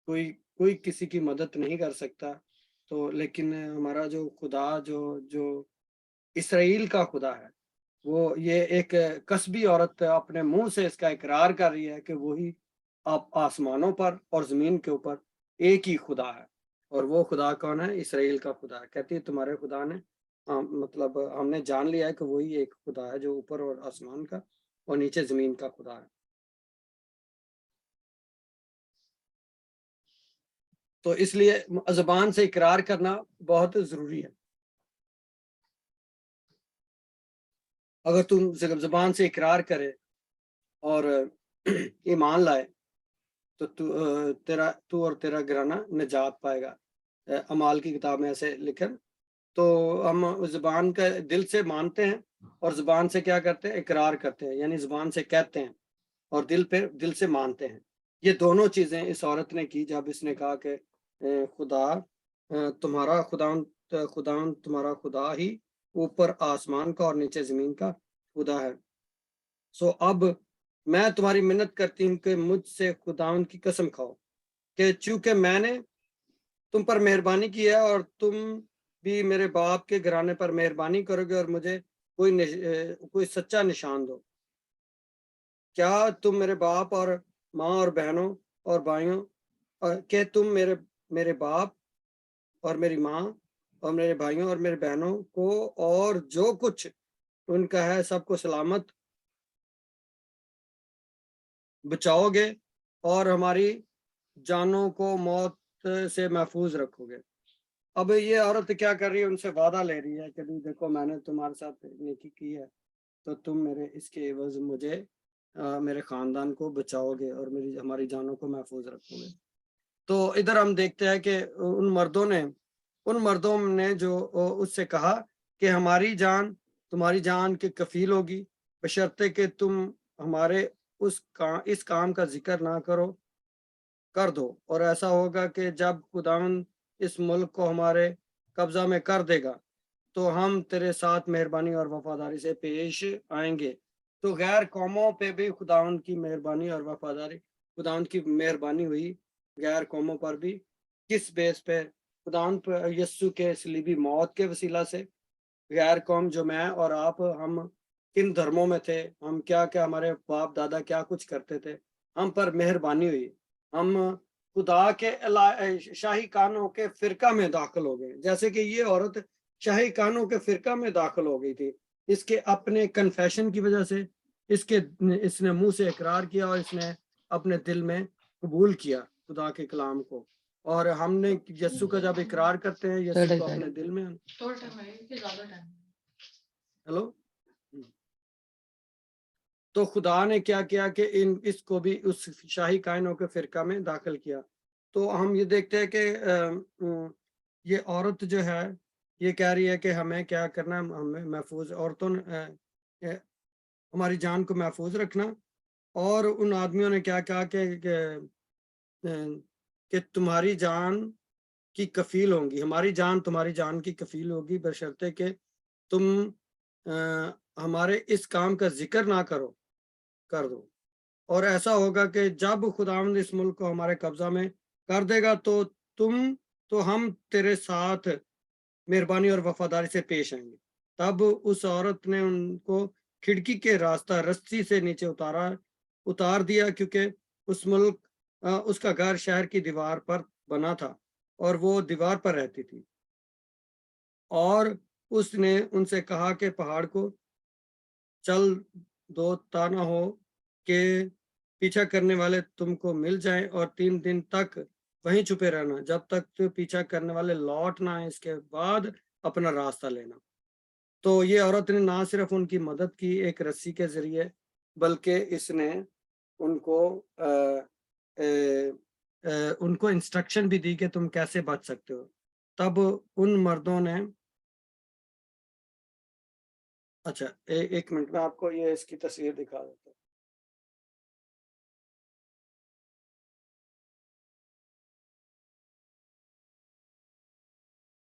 کوئی کسی کی مدد نہیں کر سکتا. تو لیکن ہمارا جو خدا جو اسرائیل کا خدا ہے، وہ یہ ایک قصبی عورت اپنے منہ سے اس کا اقرار کر رہی ہے کہ وہی آسمانوں پر اور زمین کے اوپر ایک ہی خدا ہے. اور وہ خدا کون ہے؟ اسرائیل کا خدا ہے. کہتی ہے تمہارے خدا نے مطلب ہم نے جان لیا ہے کہ وہی ایک خدا ہے جو اوپر اور آسمان کا اور نیچے زمین کا خدا ہے. تو اس لیے زبان سے اقرار کرنا بہت ضروری ہے. اگر تم زبان سے اقرار کرے اور ایمان لائے تو تو اور تیرا گھرانہ نجات پائے گا. اعمال کی کتاب میں ایسے لکھا. تو ہم زبان کا دل سے مانتے ہیں اور زبان سے کیا کرتے ہیں؟ اقرار کرتے ہیں، یعنی زبان سے کہتے ہیں اور دل سے مانتے ہیں. یہ دونوں چیزیں اس عورت نے کی جب اس نے کہا کہ خدا تمہارا تمہارا خدا ہی اوپر آسمان کا اور نیچے زمین کا خدا ہے. سو اب میں تمہاری منت کرتی ہوں کہ مجھ سے خداوند کی قسم کھاؤ کہ چونکہ میں نے تم پر مہربانی کی ہے اور تم بھی میرے باپ کے گھرانے پر مہربانی کرو گے اور مجھے کوئی سچا نشان دو. کیا تم میرے باپ اور ماں اور بہنوں اور بھائیوں کہ تم میرے باپ اور میری ماں اور میرے بھائیوں اور میرے بہنوں کو اور جو کچھ ان کا ہے سب کو سلامت بچاؤ گے اور ہماری جانوں کو موت سے محفوظ رکھو گے. اب یہ عورت کیا کر رہی ہے؟ ان سے وعدہ لے رہی ہے کہ دیکھو میں نے تمہارے ساتھ نیکی کی ہے تو تم اس کے عوض مجھے میرے خاندان کو بچاؤ گے اور ہماری جانوں کو محفوظ رکھو گے. تو ادھر ہم دیکھتے ہیں کہ ان مردوں نے جو اس سے کہا کہ ہماری جان تمہاری جان کے کفیل ہوگی بشرطے کہ تم ہمارے اس کام کا ذکر نہ کر دو. اور ایسا ہوگا کہ جب خداوند اس ملک کو ہمارے قبضہ میں کر دے گا تو ہم تیرے ساتھ مہربانی اور وفاداری سے پیش آئیں گے. تو غیر قوموں پہ بھی خداوند کی مہربانی اور وفاداری، خداوند کی مہربانی ہوئی غیر قوموں پر بھی. کس بیس پہ؟ خداوند یسوع کے صلیبی موت کے وسیلہ سے. غیر قوم جو میں اور آپ، ہم کن دھرموں میں تھے، ہم کیا ہمارے باپ دادا کیا کچھ کرتے تھے، ہم پر مہربانی ہوئی. ہم خدا کے شاہی کانوں کے فرقہ میں داخل ہو گئے. جیسے کہ یہ عورت شاہی کانوں کے فرقہ میں داخل ہو گئی تھی اس کے اپنے کنفیشن کی وجہ سے. اس نے منہ سے اقرار کیا اور اس نے اپنے دل میں قبول کیا خدا کے کلام کو. اور ہم نے یسوع کا جب اقرار کرتے ہیں یسوع کو اپنے دل میں ہیلو تو خدا نے کیا کیا کہ اس کو بھی اس شاہی کائنوں کے فرقہ میں داخل کیا. تو ہم یہ دیکھتے ہیں کہ یہ عورت جو ہے یہ کہہ رہی ہے کہ ہمیں کیا کرنا، ہمیں محفوظ عورتوں ہماری جان کو محفوظ رکھنا. اور ان آدمیوں نے کیا کہا کہ تمہاری جان کی کفیل ہوں گی، ہماری جان تمہاری جان کی کفیل ہوگی بشرطے کہ تم ہمارے اس کام کا ذکر نہ کر دو. اور ایسا ہوگا کہ جب خداوند اس ملک کو ہمارے قبضہ میں کر دے گا تو ہم تیرے ساتھ مہربانی اور وفاداری سے پیش آئیں گے. تب اس عورت نے ان کو کھڑکی کے راستہ رسی سے نیچے اتار دیا، کیونکہ اس کا گھر شہر کی دیوار پر بنا تھا اور وہ دیوار پر رہتی تھی. اور اس نے ان سے کہا کہ پہاڑ کو چل دو تا نہ ہو کہ پیچھا کرنے والے تم کو مل جائیں، اور 3 دن تک وہیں چھپے رہنا جب تک تو پیچھا کرنے والے لوٹ نہ آئے، اس کے بعد اپنا راستہ لینا. تو یہ عورت نے نہ صرف ان کی مدد کی ایک رسی کے ذریعے بلکہ اس نے ان کو انسٹرکشن بھی دی کہ تم کیسے بچ سکتے ہو. تب ان مردوں نے اچھا ایک منٹ میں آپ کو یہ اس کی تصویر دکھا دیتا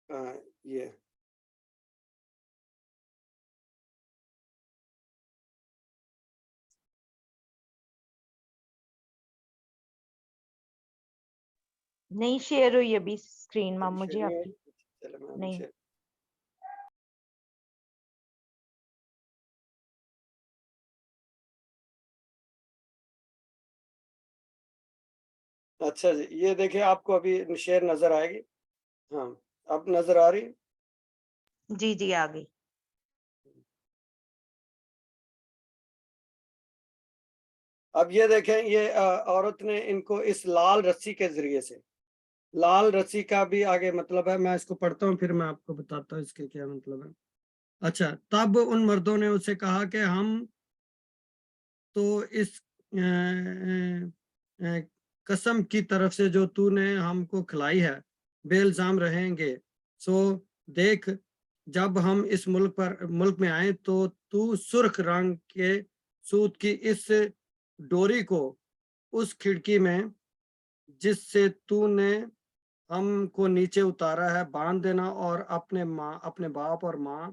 ہوں. یہ نہیں شیئر ہوئی ابھی اسکرین مامو جی آپ کی نہیں. اچھا جی یہ دیکھیں آپ کو ابھی شیئر نظر آئے گی. ہاں اب نظر آ رہی. جی جی آ گئی. اب یہ دیکھیں یہ عورت نے ان کو اس لال رسی کے ذریعے سے, لال رسی کا بھی آگے مطلب ہے, میں اس کو پڑھتا ہوں پھر میں آپ کو بتاتا ہوں اس کے کیا مطلب ہے. اچھا تب ان مردوں نے اسے کہا کہ ہم تو اس قسم کی طرف سے جو تو نے ہم کو کھلائی ہے بے الزام رہیں گے. سو دیکھ جب ہم اس ملک میں آئیں تو سرخ رنگ کے سوت کی اس ڈوری کو اس کھڑکی میں جس سے تو نے ہم کو نیچے اتارا ہے باندھ دینا, اور اپنے باپ اور ماں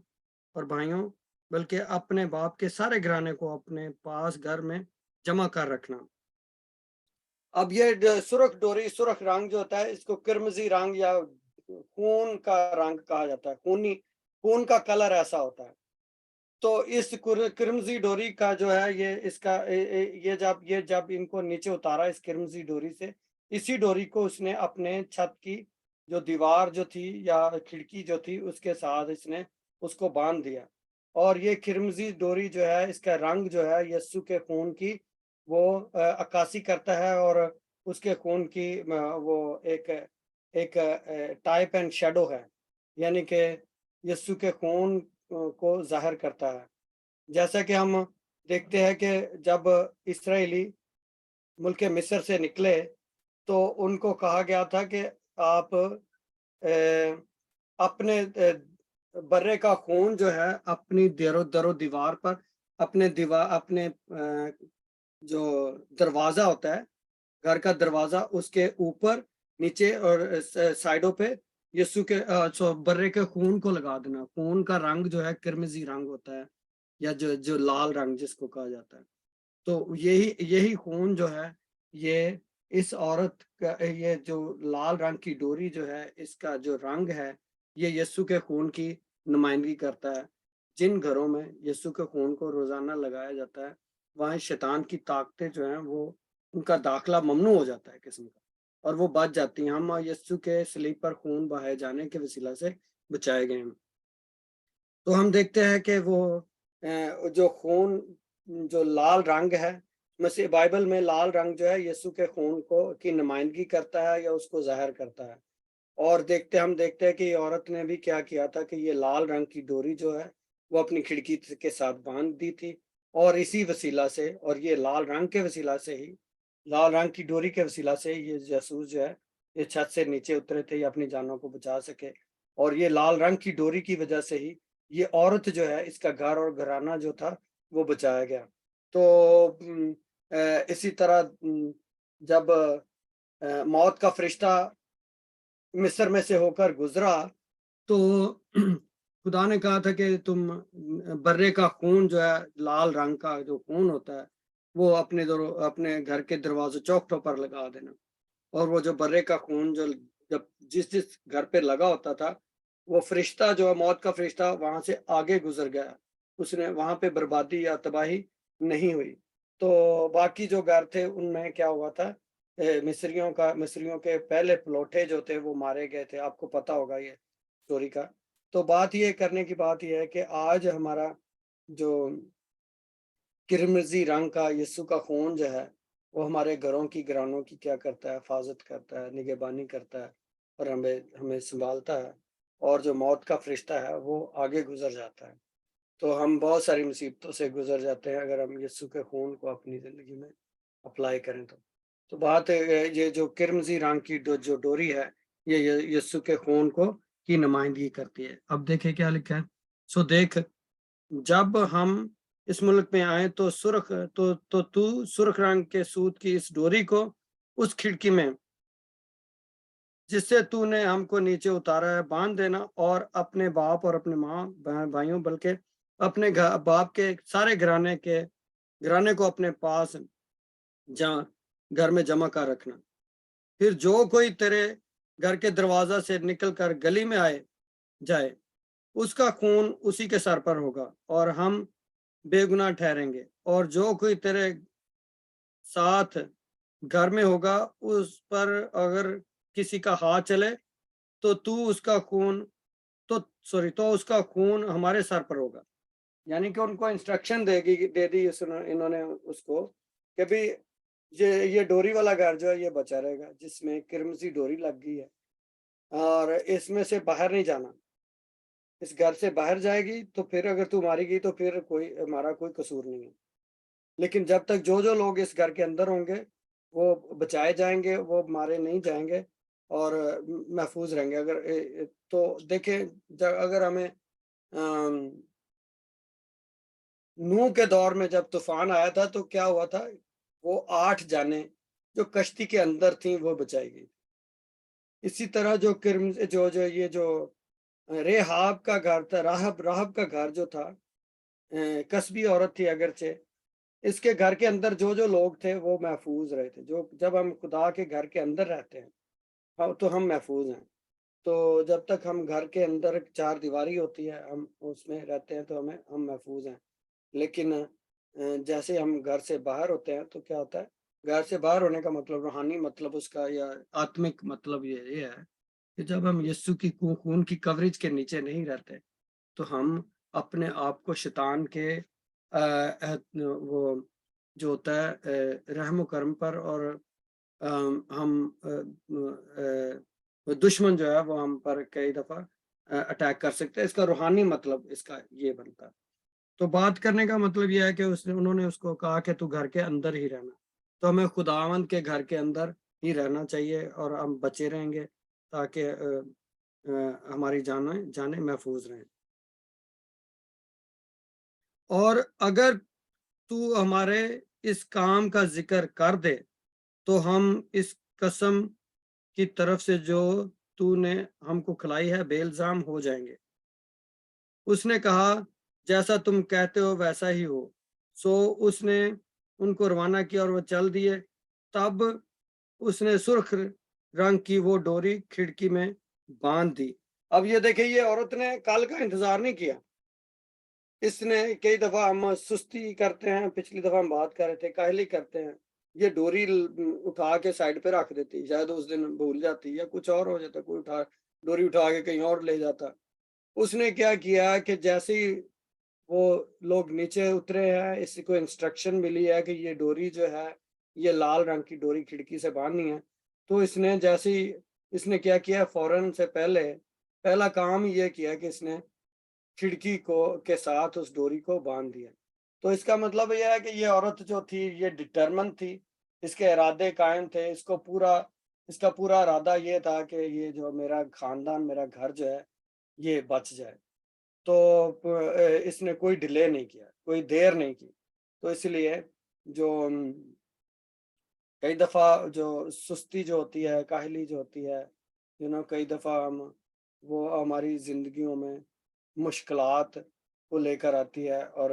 اور بھائیوں بلکہ اپنے باپ کے سارے گھرانے کو اپنے پاس گھر میں جمع کر رکھنا. اب یہ سرخ ڈوری, سرخ رنگ جو ہوتا ہے اس کو کرمزی رنگ یا خون کا رنگ کہا جاتا ہے, خون کا کلر ایسا ہوتا ہے. تو اس کرمزی ڈوری کا جو ہے یہ جب ان کو نیچے اتارا اس کرمزی ڈوری سے, اسی ڈوری کو اس نے اپنے چھت کی جو دیوار جو تھی یا کھڑکی جو تھی اس کے ساتھ اس نے اس کو باندھ دیا. اور یہ کرمزی ڈوری جو ہے اس کا رنگ جو ہے یسوع کے خون کی وہ عکاسی کرتا ہے, اور اس کے خون کی وہ ایک ٹائپ اینڈ شیڈو ہے, یعنی کہ یسوع کے خون کو ظاہر کرتا ہے. جیسا کہ ہم دیکھتے ہیں کہ جب اسرائیلی ملک مصر سے نکلے تو ان کو کہا گیا تھا کہ آپ اپنے برے کا خون جو ہے اپنی در و دیوار پر اپنے جو دروازہ ہوتا ہے گھر کا دروازہ اس کے اوپر نیچے اور سائڈوں پہ یسوع کے برے کے خون کو لگا دینا. خون کا رنگ جو ہے کرمزی رنگ ہوتا ہے یا جو لال رنگ جس کو کہا جاتا ہے. تو یہی خون جو ہے یہ اس عورت کا یہ جو لال رنگ کی ڈوری جو ہے اس کا جو رنگ ہے یہ یسوع کے خون کی نمائندگی کرتا ہے. جن گھروں میں یسوع کے خون کو روزانہ لگایا جاتا ہے وہاں شیطان کی طاقتیں جو ہیں وہ ان کا داخلہ ممنوع ہو جاتا ہے قسم کا, اور وہ بچ جاتی ہیں. ہم یسوع کے صلیب پر خون بہائے جانے کے وسیلہ سے بچائے گئے ہیں. تو ہم دیکھتے ہیں کہ وہ جو خون جو لال رنگ ہے مسیح بائبل میں لال رنگ جو ہے یسوع کے خون کی نمائندگی کرتا ہے یا اس کو ظاہر کرتا ہے. اور ہم دیکھتے ہیں کہ یہ عورت نے بھی کیا تھا کہ یہ لال رنگ کی ڈوری جو ہے وہ اپنی کھڑکی کے ساتھ باندھ دی تھی, اور اسی وسیلہ سے اور یہ لال رنگ کے وسیلہ سے ہی لال رنگ کی ڈوری کے وسیلہ سے یہ جاسوس جو ہے یہ چھت سے نیچے اترے تھے یا اپنی جانوں کو بچا سکے. اور یہ لال رنگ کی ڈوری کی وجہ سے ہی یہ عورت جو ہے اس کا گھر اور گھرانہ جو تھا وہ بچایا گیا. تو اسی طرح جب موت کا فرشتہ مصر میں سے ہو کر گزرا تو خدا نے کہا تھا کہ تم برے کا خون جو ہے لال رنگ کا جو خون ہوتا ہے وہ اپنے گھر کے دروازے چوکھٹوں پر لگا دینا. اور وہ جو برے کا خون جو جب جس گھر پہ لگا ہوتا تھا وہ فرشتہ جو ہے موت کا فرشتہ وہاں سے آگے گزر گیا, اس نے وہاں پہ بربادی یا تباہی نہیں ہوئی. تو باقی جو گھر تھے ان میں کیا ہوا تھا, مصریوں کے پہلے پلوٹے جو تھے وہ مارے گئے تھے. آپ کو پتا ہوگا یہ اسٹوری کا. تو بات یہ کرنے کی بات یہ ہے کہ آج ہمارا جو کرمزی رنگ کا یسوع کا خون جو ہے وہ ہمارے گھروں کی گھرانوں کی کیا کرتا ہے, حفاظت کرتا ہے, نگہبانی کرتا ہے اور ہمیں سنبھالتا ہے. اور جو موت کا فرشتہ ہے وہ آگے گزر جاتا ہے. تو ہم بہت ساری مصیبتوں سے گزر جاتے ہیں اگر ہم یسوع کے خون کو اپنی زندگی میں اپلائی کریں تو بات یہ جو کرمزی رنگ کی جو ڈوری ہے یہ یسوع کے خون کو کی نمائندگی کرتی ہے. اب دیکھیں کیا لکھا ہے. سو دیکھ جب ہم اس ملک میں آئے تو تو سرخ رنگ کے سوت کی اس ڈوری کو اس کھڑکی میں جس سے تو نے ہم کو نیچے اتارا ہے باندھ دینا اور اپنے باپ اور اپنے ماں بھائیوں بلکہ اپنے باپ کے سارے گھرانے کو اپنے پاس گھر میں جمع کر رکھنا. پھر جو کوئی تیرے گھر کے دروازہ سے نکل کر گلی میں آئے جائے اس کا خون اسی کے سر پر ہوگا اور ہم بے گناہ ٹھہریں گے. اور جو کوئی تیرے ساتھ گھر میں ہوگا اس پر اگر کسی کا ہاتھ چلے تو اس کا خون تو اس کا خون ہمارے سر پر ہوگا. یعنی کہ ان کو انسٹرکشن دے دی انہوں نے اس کو کہ بھی یہ ڈوری والا گھر جو ہے یہ بچا رہے گا جس میں کرمزی ڈوری لگ گئی ہے اور اس میں سے باہر نہیں جانا. اس گھر سے باہر جائے گی تو پھر اگر تو ماری گئی تو پھر ہمارا کوئی قصور نہیں ہے. لیکن جب تک جو لوگ اس گھر کے اندر ہوں گے وہ بچائے جائیں گے, وہ مارے نہیں جائیں گے اور محفوظ رہیں گے. اگر تو دیکھیں اگر ہمیں نوح کے دور میں جب طوفان آیا تھا تو کیا ہوا تھا, وہ 8 جانیں جو کشتی کے اندر تھیں وہ بچائی گئی. اسی طرح جو یہ جو ریحاب کا گھر تھا, راہب کا گھر جو تھا, قصبی عورت تھی اگرچہ, اس کے گھر کے اندر جو لوگ تھے وہ محفوظ رہے تھے. جب ہم خدا کے گھر کے اندر رہتے ہیں تو ہم محفوظ ہیں. تو جب تک ہم گھر کے اندر 4 دیواری ہوتی ہے ہم اس میں رہتے ہیں تو ہم محفوظ ہیں. لیکن جیسے ہم گھر سے باہر ہوتے ہیں تو کیا ہوتا ہے, گھر سے باہر ہونے کا مطلب روحانی مطلب اس کا یا آتمک مطلب یہ ہے کہ جب ہم یسوع کی خون کی کوریج کے نیچے نہیں رہتے تو ہم اپنے آپ کو شیطان کے وہ جو ہوتا ہے رحم و کرم پر اور ہم دشمن جو ہے وہ ہم پر کئی دفعہ اٹیک کر سکتے ہیں. اس کا روحانی مطلب اس کا یہ بنتا ہے. تو بات کرنے کا مطلب یہ ہے کہ انہوں نے اس کو کہا کہ تو گھر کے اندر ہی رہنا. تو ہمیں خداوند کے گھر کے اندر ہی رہنا چاہیے اور ہم بچے رہیں گے تاکہ ہماری جانیں محفوظ رہیں. اور اگر تو ہمارے اس کام کا ذکر کر دے تو ہم اس قسم کی طرف سے جو تو نے ہم کو کھلائی ہے بے الزام ہو جائیں گے. اس نے کہا جیسا تم کہتے ہو ویسا ہی ہو. سو اس نے ان کو روانہ کیا اور وہ چل دیے. تب اس نے سرخ رنگ کی وہ ڈوری کھڑکی میں باندھ دی. اب یہ دیکھیں یہ عورت نے کل کا انتظار نہیں کیا. اس نے کئی دفعہ ہم سستی کرتے ہیں, پچھلی دفعہ ہم بات کر رہے تھے کاہلی کرتے ہیں, یہ ڈوری اٹھا کے سائڈ پہ رکھ دیتی, شاید اس دن بھول جاتی یا کچھ اور ہو جاتا, کوئی ڈوری اٹھا کے کہیں اور لے جاتا. اس نے کیا کیا کہ جیسے ہی وہ لوگ نیچے اترے ہیں اس کو انسٹرکشن ملی ہے کہ یہ ڈوری جو ہے یہ لال رنگ کی ڈوری کھڑکی سے باندھنی ہے. تو اس نے جیسے ہی اس نے کیا فوراً سے پہلا کام یہ کیا کہ اس نے کھڑکی کے ساتھ اس ڈوری کو باندھ دیا. تو اس کا مطلب یہ ہے کہ یہ عورت جو تھی یہ ڈٹرمن تھی, اس کے ارادے قائم تھے, اس کا پورا ارادہ یہ تھا کہ یہ جو میرا خاندان میرا گھر جو ہے یہ بچ جائے. تو اس نے کوئی ڈیلے نہیں کیا, کوئی دیر نہیں کی. تو اس لیے جو کئی دفعہ جو سستی جو ہوتی ہے, کاہلی جو ہوتی ہے, کئی دفعہ وہ ہماری زندگیوں میں مشکلات کو لے کر آتی ہے اور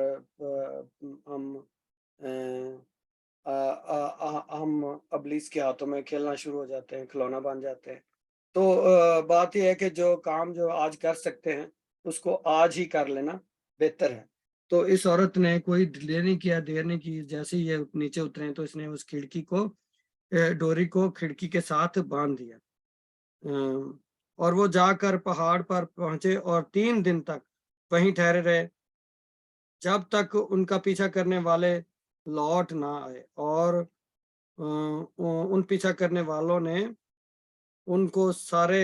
ہم ابلیس کے ہاتھوں میں کھیلنا شروع ہو جاتے ہیں, کھلونا بن جاتے ہیں. تو بات یہ ہے کہ جو کام جو آج کر سکتے ہیں اس کو آج ہی کر لینا بہتر ہے. تو اس عورت نے کوئی ڈیلے نہیں کیا, دیر نہیں کی. جیسے ہی یہ نیچے اترے تو اس نے اس کھڑکی کو ڈوری کو کھڑکی کے ساتھ باندھ دیا. اور وہ جا کر پہاڑ پر پہنچے اور 3 دن تک وہیں ٹھہرے رہے جب تک ان کا پیچھا کرنے والے لوٹ نہ آئے. اور ان پیچھا کرنے والوں نے ان کو سارے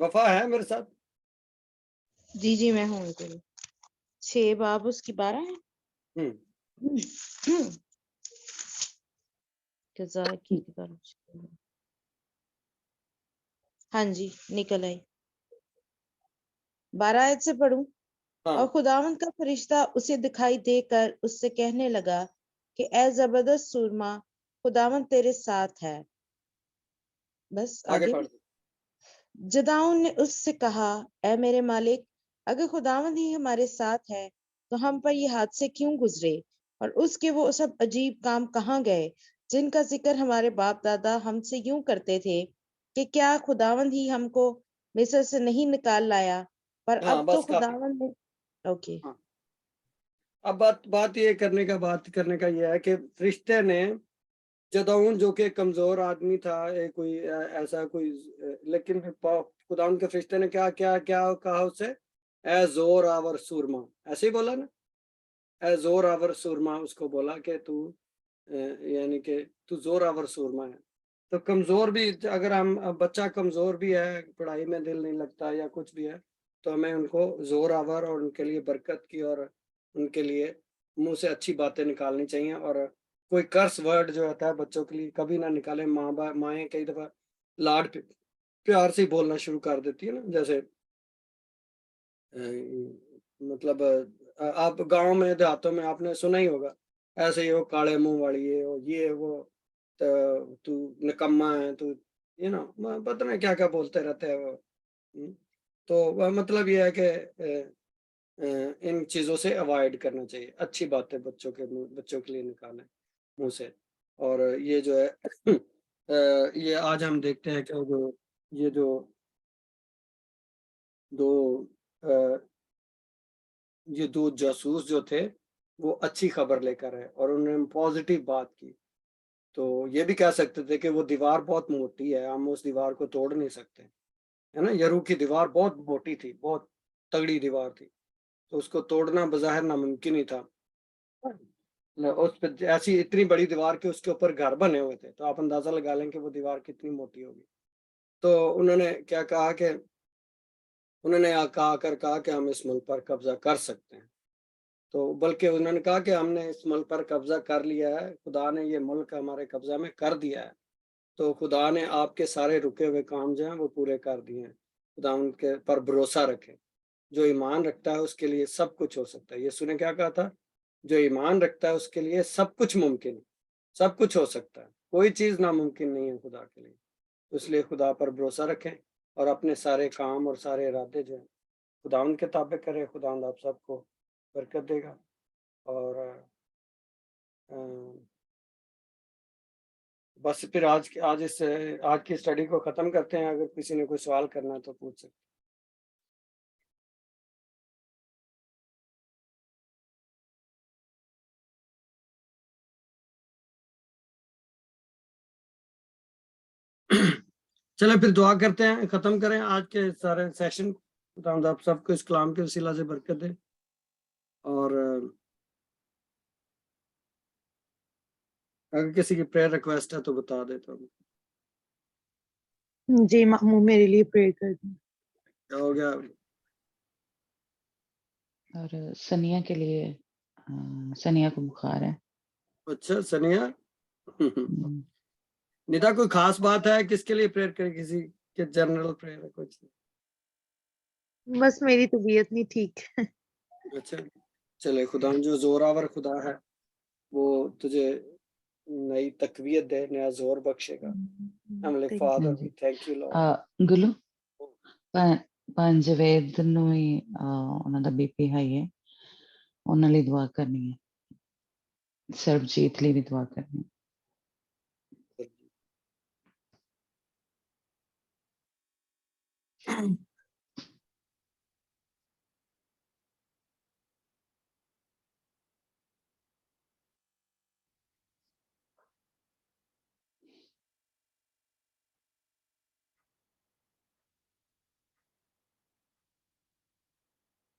وفا ہے میرے ساتھ؟ جی جی میں ہوں بالکل. 6 باب اس کی 12 ہے. جزاک اللہ. ہاں جی نکل آئی. 12 آیت سے پڑھوں. ہاں اور خداوند کا فرشتہ اسے دکھائی دے کر اس سے کہنے لگا کہ اے زبردست سورما خداوند تیرے ساتھ ہے. بس آگے آگے. پڑھ. جداؤن نے اس سے کہا اے میرے مالک اگر خداوند ہی ہمارے ساتھ ہے تو ہم پر یہ حادثے کیوں گزرے اور اس کے وہ سب عجیب کام کہاں گئے جن کا ذکر ہمارے باپ دادا ہم سے یوں کرتے تھے کہ کیا خداوند ہی ہم کو مصر سے نہیں نکال لایا. پر ہاں اب تو بس کافی. خداوند نے اوکے. ہاں اب بات یہ کرنے کا یہ ہے کہ فرشتے نے جدعون جو کہ کمزور آدمی تھا کوئی ایسا کوئی لیکن خداوند کے فرشتے نے کیا کیا کیا کہا اسے اے زور آور سورما. ایسے ہی بولا نا اے زور آور سورما. اس کو بولا کہ تو یعنی کہ تو زور آور سورما ہے. تو کمزور بھی اگر ہم بچہ کمزور بھی ہے پڑھائی میں دل نہیں لگتا یا کچھ بھی ہے تو ہمیں ان کو زور آور اور ان کے لیے برکت کی اور ان کے لیے منہ سے اچھی باتیں نکالنی چاہیے. اور کوئی کرس ورڈ جو ہوتا ہے بچوں کے لیے کبھی نہ نکالیں. مائیں کئی دفعہ لاڈ پیار سے بولنا شروع کر دیتی ہے نا. جیسے مطلب آپ گاؤں میں دیہاتوں میں آپ نے سنا ہی ہوگا ایسے ہی وہ کاڑے منہ والی ہے یہ وہ تو نکما ہے تو پتہ نہیں کیا کیا بولتے رہتے ہیں وہ. تو مطلب یہ ہے کہ ان چیزوں سے اوائڈ کرنا چاہیے. اچھی باتیں بچوں کے لیے نکالیں منہ سے. اور یہ جو ہے یہ آج ہم دیکھتے ہیں کہ یہ جو دو جاسوس جو تھے وہ اچھی خبر لے کر ہے اور انہوں نے پازیٹیو بات کی. تو یہ بھی کہہ سکتے تھے کہ وہ دیوار بہت موٹی ہے ہم اس دیوار کو توڑ نہیں سکتے ہے نا. یرو کی دیوار بہت موٹی تھی بہت تگڑی دیوار تھی تو اس کو توڑنا بظاہر ناممکن ہی تھا. اس پہ ایسی اتنی بڑی دیوار کے اس کے اوپر گھر بنے ہوئے تھے تو آپ اندازہ لگا لیں کہ وہ دیوار کتنی موٹی ہوگی. تو انہوں نے کیا کہا کہ انہوں نے کہا کہ ہم اس ملک پر قبضہ کر سکتے ہیں. تو بلکہ انہوں نے کہا کہ ہم نے اس ملک پر قبضہ کر لیا ہے خدا نے یہ ملک ہمارے قبضہ میں کر دیا ہے. تو خدا نے آپ کے سارے رکے ہوئے کام جو ہیں وہ پورے کر دیے ہیں. خدا ان کے پر بھروسہ رکھے. جو ایمان رکھتا ہے اس کے لیے سب کچھ ہو سکتا ہے. یسوع نے کیا کہا تھا جو ایمان رکھتا ہے اس کے لیے سب کچھ ممکن ہے سب کچھ ہو سکتا ہے. کوئی چیز ناممکن نہیں ہے خدا کے لیے. اس لیے خدا پر بھروسہ رکھیں اور اپنے سارے کام اور سارے ارادے جو ہیں خدا ان کے تابع کریں. خدا آپ سب کو برکت دے گا. اور بس پھر آج کی اسٹڈی کو ختم کرتے ہیں. اگر کسی نے کوئی سوال کرنا ہے تو پوچھ سکتے. چلے پھر دعا کرتے ہیں ختم کریں آج کے سارے سیشن. آپ سب کو اس کلام کے وسیلہ سے برکت دے. اور اگر کسی کی پریئر ریکویسٹ ہے تو بتا دیتا ہوں. جی ماموں میرے لیے پریئر کر دیں. کیا ہو گیا؟ اور سنیا کے لیے سنیا کو بخار ہے. اچھا سنیا ندا کوئی خاص بات ہے کس کے لیے پریئر کرے کسی کے جنرل پریئر ہے کچھ؟ بس میری طبیعت نہیں ٹھیک. اچھا چلے خدا جو زوراور خدا ہے وہ تجھے نئی تقویت دے نیا زور بخشے گا. Father we thank you lord. گلو ਪੰਜਵੇਦ ਨੂੰ ਹੀ ਉਹਨਾਂ ਦਾ ਬੀਪੀ ਹਾਈ ਹੈ ਉਹਨਾਂ ਲਈ ਦੁਆ ਕਰਨੀ ਹੈ. ਸਰਬਜੀਤ ਲਈ ਵੀ ਦੁਆ ਕਰਨੀ ਹੈ.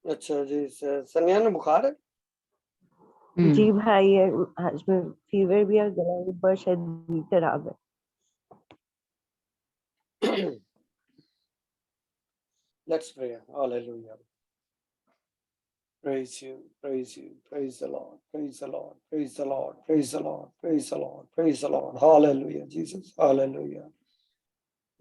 اچھا جی سنیا نے بخار ہے؟ جی بھائی آج میں فیور بھی ہے گلا بھی بہت شدید خراب ہے. Let's pray. Hallelujah. Praise you, praise you, praise the Lord, praise the Lord, praise the Lord, praise the Lord, praise the Lord, praise the Lord. Hallelujah, Jesus, hallelujah.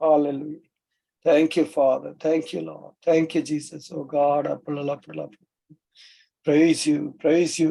Hallelujah. Thank you, Father. Thank you, Lord. Thank you, Jesus. Oh God, praise you, praise you,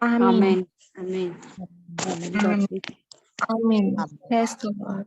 Amen. Amen. Amen. Praise the Lord.